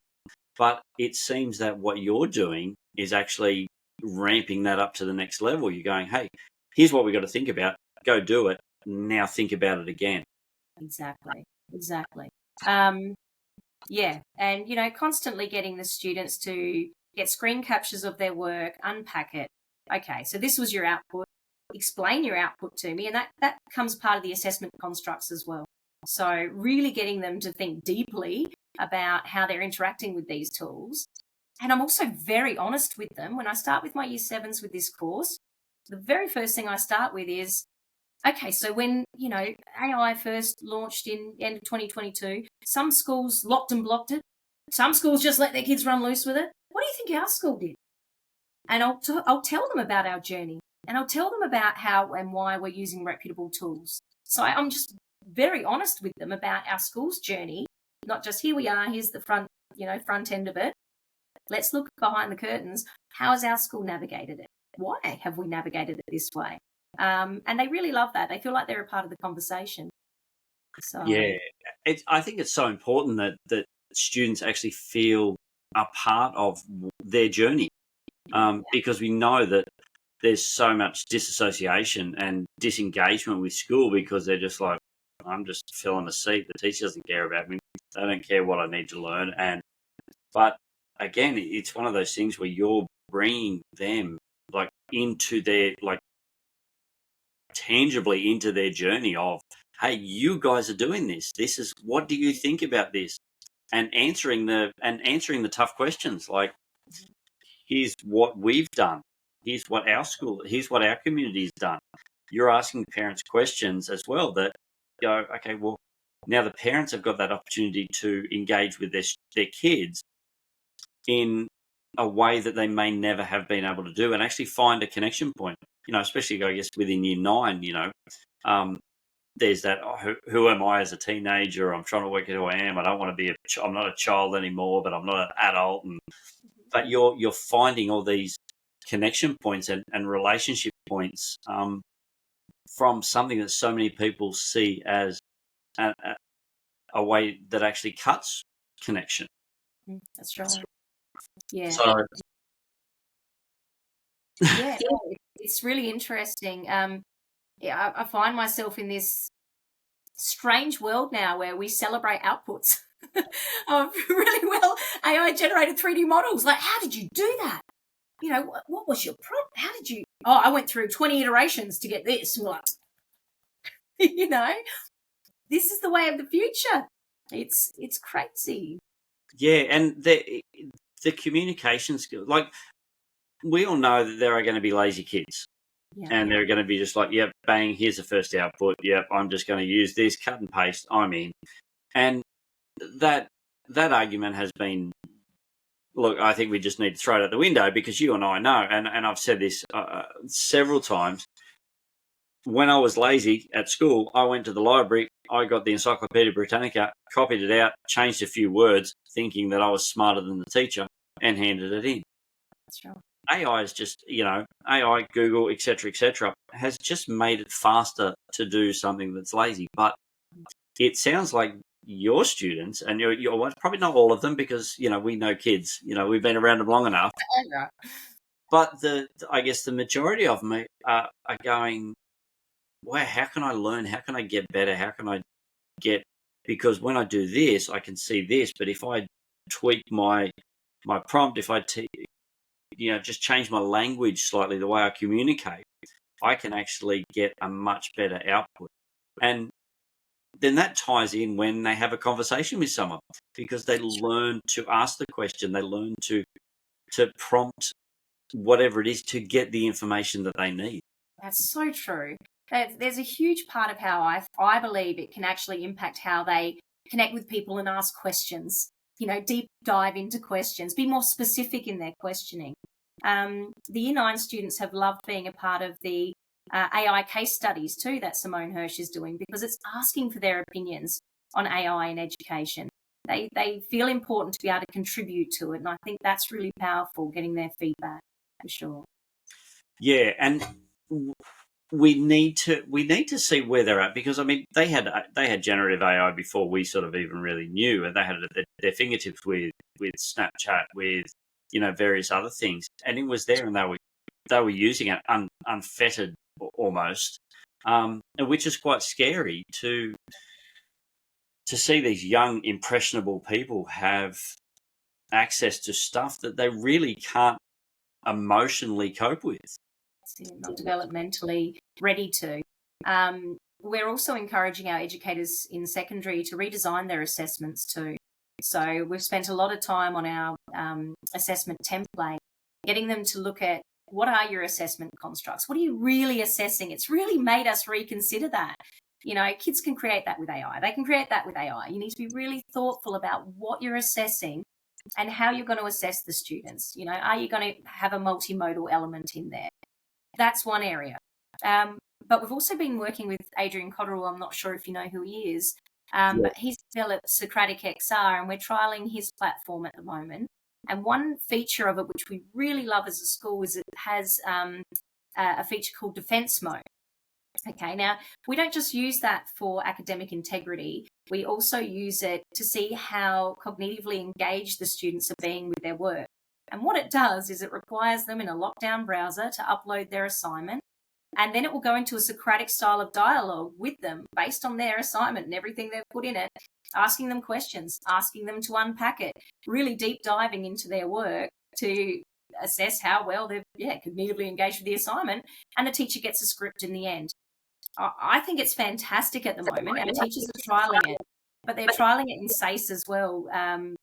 But it seems that what you're doing is actually ramping that up to the next level. You're going, hey, here's what we got to think about. Go do it. Now think about it again. Exactly. Yeah. And, constantly getting the students to get screen captures of their work, unpack it. Okay, so this was your output. Explain your output to me. And that becomes part of the assessment constructs as well. So really getting them to think deeply about how they're interacting with these tools. And I'm also very honest with them. When I start with my year 7s with this course, the very first thing I start with is, okay, so when, AI first launched in the end of 2022, some schools locked and blocked it. Some schools just let their kids run loose with it. What do you think our school did? And I'll tell them about our journey, and I'll tell them about how and why we're using reputable tools. So I'm just very honest with them about our school's journey, not just here we are, here's the front end of it. Let's look behind the curtains. How has our school navigated it? Why have we navigated it this way? And they really love that. They feel like they're a part of the conversation. So yeah, I think it's so important that students actually feel a part of their journey, because we know that there's so much disassociation and disengagement with school, because they're just like, I'm just filling a seat. The teacher doesn't care about me. They don't care what I need to learn. But again, it's one of those things where you're bringing them into their tangibly into their journey of hey, you guys are doing this. This is, what do you think about this? And answering the tough questions, like, here's what we've done. Here's what our community's done. You're asking parents questions as well that go, okay, well, now the parents have got that opportunity to engage with their kids in a way that they may never have been able to do, and actually find a connection point, especially, I guess, within year 9, there's that, who am I as a teenager? I'm trying to work out who I am. I don't want to be I'm not a child anymore, but I'm not an adult. But you're finding all these connection points and relationship points from something that so many people see as a way that actually cuts connection. That's right. Yeah. So, yeah, it's really interesting. Yeah, I find myself in this strange world now where we celebrate outputs of really well AI generated 3D models. Like, how did you do that? What was your prompt? How did you? Oh, I went through 20 iterations to get this. What? This is the way of the future. It's crazy. Yeah, and the communication skill, like, we all know that there are going to be lazy kids. Yeah. And they're going to be just like, yep, bang, here's the first output. Yep, I'm just going to use this, cut and paste, I'm in. And that argument has been, look, I think we just need to throw it out the window, because you and I know, and I've said this several times, when I was lazy at school, I went to the library, I got the Encyclopedia Britannica, copied it out, changed a few words, thinking that I was smarter than the teacher, and handed it in. That's true. AI is just, AI, Google, etc., has just made it faster to do something that's lazy. But it sounds like your students, and you're probably not all of them, because, we know kids, we've been around them long enough. But I guess the majority of them are going, wow, how can I learn? How can I get better? How can I because when I do this, I can see this. But if I tweak my prompt, if I just change my language slightly, the way I communicate, I can actually get a much better output. And then that ties in when they have a conversation with someone, because they learn to ask the question, they learn to prompt whatever it is to get the information that they need. That's so true. There's a huge part of how I believe it can actually impact how they connect with people and ask questions. Deep dive into questions, be more specific in their questioning. The Year 9 students have loved being a part of the AI case studies too that Simone Hirsch is doing, because it's asking for their opinions on AI in education. They feel important to be able to contribute to it, and I think that's really powerful, getting their feedback, for sure. Yeah, and we need to see where they're at, because, I mean, they had generative AI before we sort of even really knew, and they had it at their fingertips with Snapchat, with various other things, and it was there, and they were using it unfettered almost, and which is quite scary to see these young impressionable people have access to stuff that they really can't emotionally cope with. Not developmentally ready to. We're also encouraging our educators in secondary to redesign their assessments too. So we've spent a lot of time on our assessment template, getting them to look at, what are your assessment constructs? What are you really assessing? It's really made us reconsider that. Kids can create that with AI. They can create that with AI. You need to be really thoughtful about what you're assessing and how you're going to assess the students. Are you going to have a multimodal element in there? That's one area. But we've also been working with Adrian Cotterill. I'm not sure if you know who he is. But he's developed Socratic XR, and we're trialing his platform at the moment. And one feature of it, which we really love as a school, is it has a feature called defense mode. Okay, now we don't just use that for academic integrity. We also use it to see how cognitively engaged the students are being with their work. And what it does is it requires them in a lockdown browser to upload their assignment, and then it will go into a Socratic style of dialogue with them based on their assignment and everything they've put in it, asking them questions, asking them to unpack it, really deep diving into their work to assess how well they've cognitively engaged with the assignment, and the teacher gets a script in the end. I think it's fantastic at the moment. Our teachers are trialling it, but they're trialling it in SACE as well,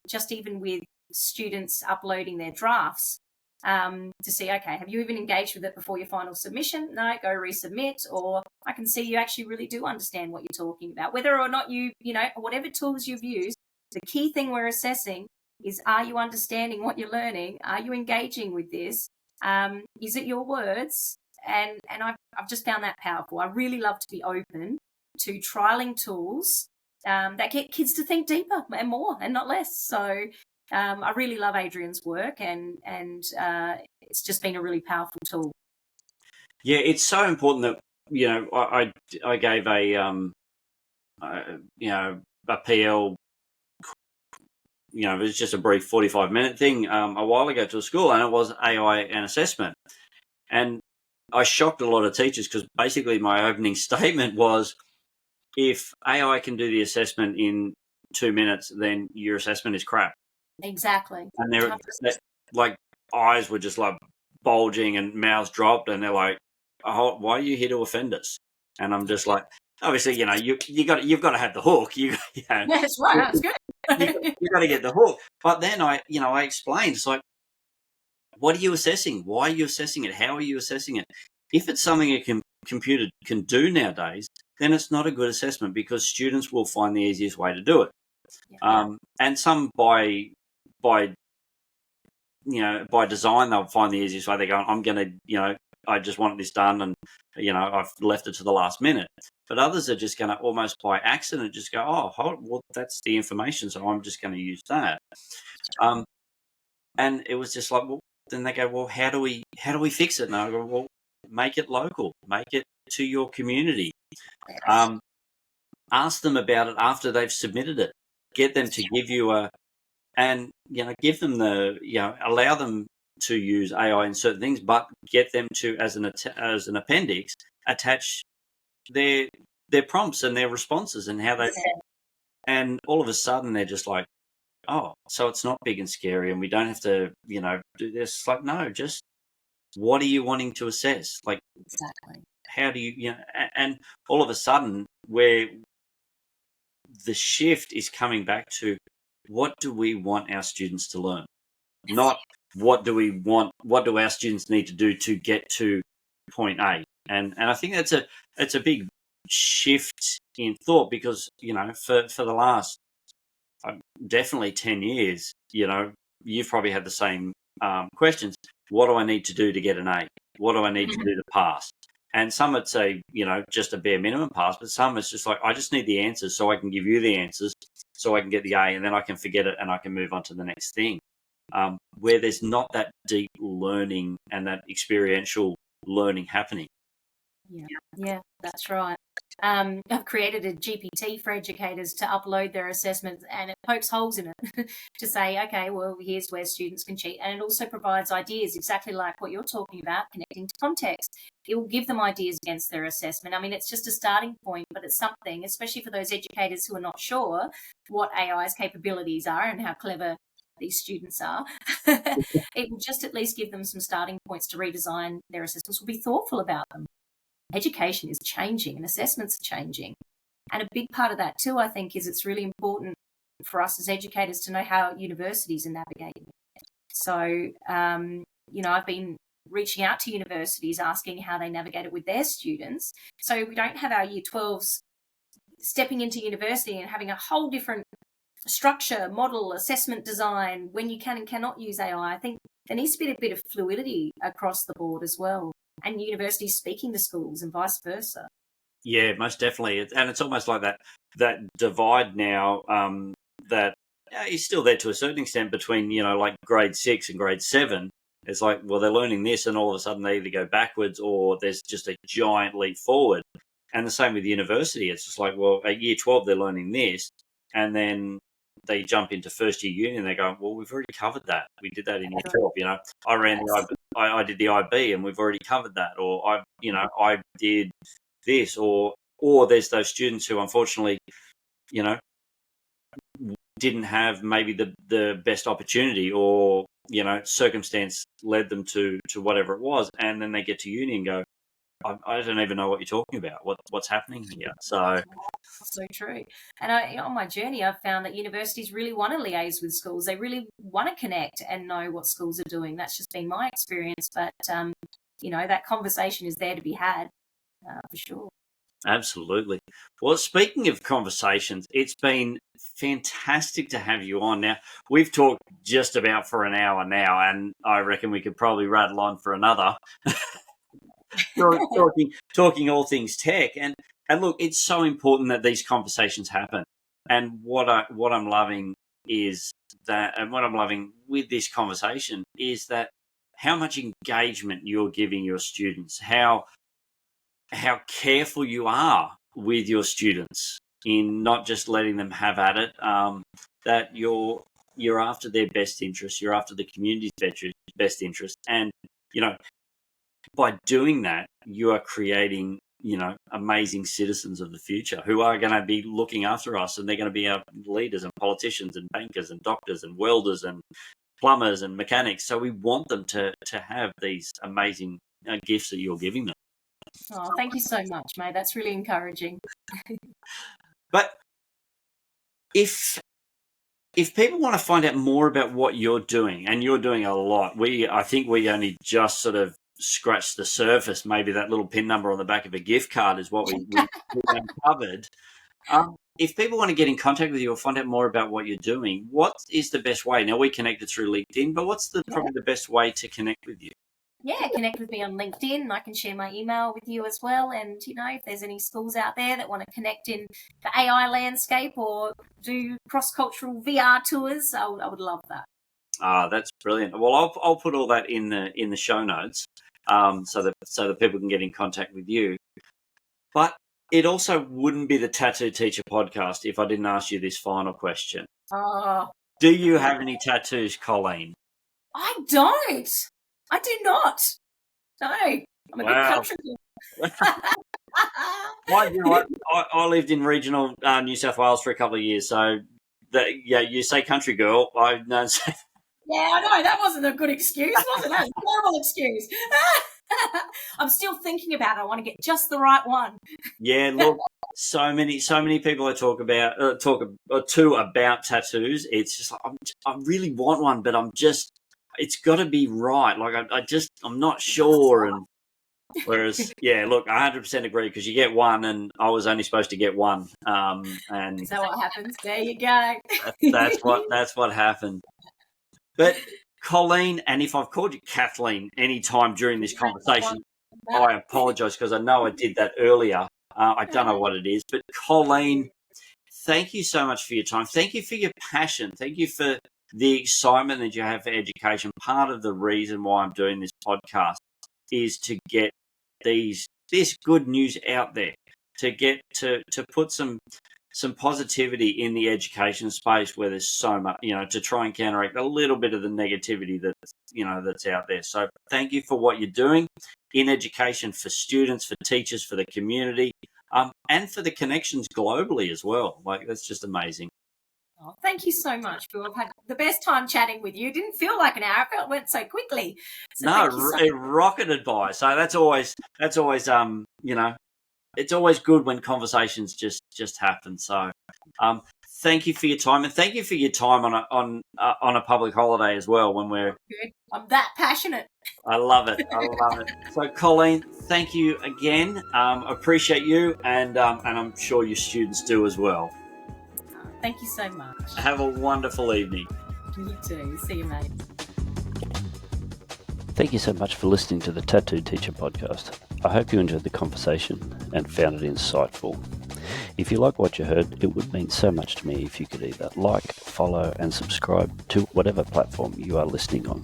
just even with students uploading their drafts to see, okay, have you even engaged with it before your final submission? No, go resubmit. Or I can see you actually really do understand what you're talking about. Whether or not you know, whatever tools you've used, the key thing we're assessing is, are you understanding what you're learning? Are you engaging with this? Is it your words? And I've just found that powerful. I really love to be open to trialing tools that get kids to think deeper and more and not less. So I really love Adrian's work, and it's just been a really powerful tool. Yeah, it's so important that, you know, I gave a you know, a PL, you know, it was just a brief 45-minute thing a while ago to a school, and it was AI and assessment. And I shocked a lot of teachers because basically my opening statement was, if AI can do the assessment in 2 minutes, then your assessment is crap. Exactly. And they're like, eyes were just like bulging and mouths dropped, and they're like, oh, why are you here to offend us? And I'm just like, obviously, you know, you've got to have the hook. You know, That's right. That's good. you got to get the hook. But then I explained, it's like, what are you assessing? Why are you assessing it? How are you assessing it? If it's something a computer can do nowadays, then it's not a good assessment, because students will find the easiest way to do it. Yeah. And some by design, they'll find the easiest way. They're going, I'm going to, you know, I just want this done, and, you know, I've left it to the last minute. But others are just going to, almost by accident, just go, oh, well, that's the information, so I'm just going to use that. And it was just like, well, then they go, well, how do we fix it? And I go, well, make it local, make it to your community. Ask them about it after they've submitted it. Get them to give you and, you know, give them allow them to use AI in certain things, but get them to, as an appendix, attach their prompts and their responses and how they. And all of a sudden they're just like, oh, so it's not big and scary, and we don't have to, you know, do this. Like, no, just what are you wanting to assess? Like, Exactly. how do you, you know, and all of a sudden, where the shift is coming back to, what do we want our students to learn? Not what do our students need to do to get to point A? And I think it's a big shift in thought, because, you know, for the last definitely 10 years, you know, you've probably had the same questions. What do I need to do to get an A? What do I need to do to pass? And some would say, you know, just a bare minimum pass, but some it's just like, I just need the answers so I can give you the answers so I can get the A, and then I can forget it and I can move on to the next thing. Where there's not that deep learning and that experiential learning happening. Yeah, that's right. I've created a GPT for educators to upload their assessments, and it pokes holes in it to say, okay, well, here's where students can cheat. And it also provides ideas, exactly like what you're talking about, connecting to context. It will give them ideas against their assessment. I mean, it's just a starting point, but it's something, especially for those educators who are not sure what AI's capabilities are and how clever these students are. It will just at least give them some starting points to redesign their assessments, will be thoughtful about them. Education is changing and assessments are changing. And a big part of that too, I think, is it's really important for us as educators to know how universities are navigating it. So, you know, I've been reaching out to universities asking how they navigate it with their students. So we don't have our year 12s stepping into university and having a whole different structure, model, assessment design, when you can and cannot use AI. I think there needs to be a bit of fluidity across the board as well, and universities speaking to schools and vice versa. Yeah, most definitely. And it's almost like that divide now, that is still there to a certain extent between, you know, like grade 6 and grade 7. It's like, well, they're learning this, and all of a sudden they either go backwards or there's just a giant leap forward. And the same with university. It's just like, well, at year 12 they're learning this, and then they jump into first year uni and they go, well, we've already covered that. We did that in year 12. You know, I did the IB and we've already covered that. Or I did this, or there's those students who unfortunately, you know, didn't have maybe the best opportunity, or, you know, circumstance led them to whatever it was. And then they get to uni and go, I don't even know what you're talking about. What's happening here? So true. And on my journey, I've found that universities really want to liaise with schools. They really want to connect and know what schools are doing. That's just been my experience. But, that conversation is there to be had for sure. absolutely. Well, speaking of conversations, it's been fantastic to have you on. Now, we've talked just about for an hour now, and I reckon we could probably rattle on for another. talking all things tech, and look, it's so important that these conversations happen. And what I'm loving is that, and what I'm loving with this conversation is that how much engagement you're giving your students, how careful you are with your students in not just letting them have at it, that you're after their best interest, you're after the community's best interest, and by doing that, you are creating amazing citizens of the future who are going to be looking after us, and they're going to be our leaders and politicians and bankers and doctors and welders and plumbers and mechanics. So we want them to have these amazing gifts that you're giving them. Oh, thank you so much, mate. That's really encouraging. But if people want to find out more about what you're doing, and you're doing a lot, I think we only just sort of scratched the surface. Maybe that little PIN number on the back of a gift card is what we uncovered. If people want to get in contact with you or find out more about what you're doing, what is the best way? Now, we connected through LinkedIn, but what's probably the best way to connect with you? Yeah, connect with me on LinkedIn. I can share my email with you as well. And, if there's any schools out there that want to connect in the AI landscape or do cross-cultural VR tours, I would love that. That's brilliant. Well, I'll put all that in the show notes, so that people can get in contact with you. But it also wouldn't be the Tattoo Teacher podcast if I didn't ask you this final question. Do you have any tattoos, Colleen? I don't. I do not. No, I'm a good country girl. I lived in regional New South Wales for a couple of years, so you say country girl. I know. Yeah, I know. That wasn't a good excuse, was it? That was a terrible excuse. I'm still thinking about it. I want to get just the right one. Yeah, look, so many people I talk to about tattoos. It's just like, I really want one, but it's got to be right. Like I'm not sure. And whereas, yeah, look, I 100% agree, because you get one, and I was only supposed to get one. And is that what happens? There you go. That's what happened. But Colleen, and if I've called you Kathleen any time during this conversation, I apologise, because I know I did that earlier. I don't know what it is. But Colleen, thank you so much for your time. Thank you for your passion. Thank you for the excitement that you have for education. Part of the reason why I'm doing this podcast is to get this good news out there, to get to put some positivity in the education space where there's so much, to try and counteract a little bit of the negativity that's out there. So thank you for what you're doing in education, for students, for teachers, for the community, and for the connections globally as well. Like, that's just amazing. Oh, thank you so much, Bill. I've had the best time chatting with you. It didn't feel like an hour. It went so quickly. So it rocketed by. So that's always it's always good when conversations just happen. So, thank you for your time, and thank you for your time on a public holiday as well. When we're good. I'm that passionate. I love it. So, Colleen, thank you again. Appreciate you, and I'm sure your students do as well. Thank you so much. Have a wonderful evening. You too. See you, mate. Thank you so much for listening to the Tattoo Teacher podcast. I hope you enjoyed the conversation and found it insightful. If you like what you heard, it would mean so much to me if you could either like, follow, and subscribe to whatever platform you are listening on.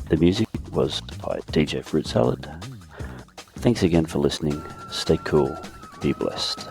The music was by DJ Fruit Salad. Thanks again for listening. Stay cool. Be blessed.